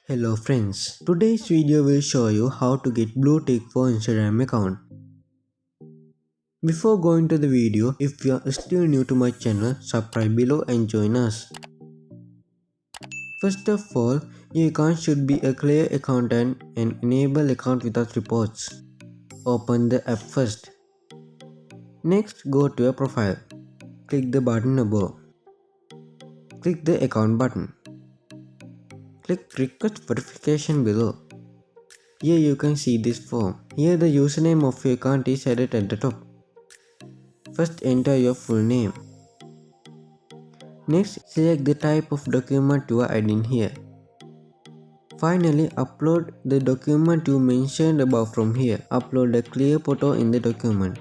Hello friends, today's video will show you how to get blue tick for Instagram account. Before going to the video, if you are still new to my channel, subscribe below and join us. First of all, your account should be a clear account and enable account without reports. Open the app first. Next, go to your profile. Click the button above. Click the account button. Click request verification below. Here you can see this form. Here the username of your account is added at the top. First enter your full name. Next select the type of document you are adding here. Finally upload the document you mentioned above from here. Upload a clear photo in the document.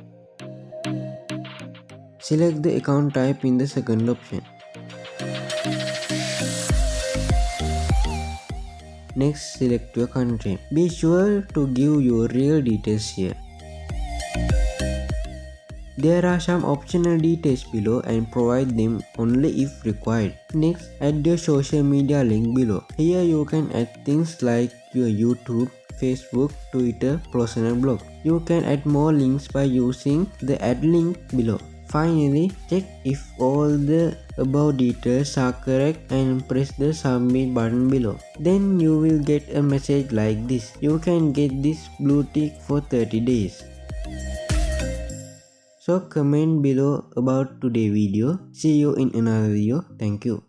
Select the account type in the second option. Next select your country. Be sure to give your real details here. There are some optional details below and provide them only if required. Next, add your social media link below. Here you can add things like your YouTube, Facebook, Twitter, personal blog. You can add more links by using the add link below. Finally, check if all the above details are correct and press the submit button below. Then you will get a message like this. You can get this blue tick for 30 days. So comment below about today's video. See you in another video. Thank you.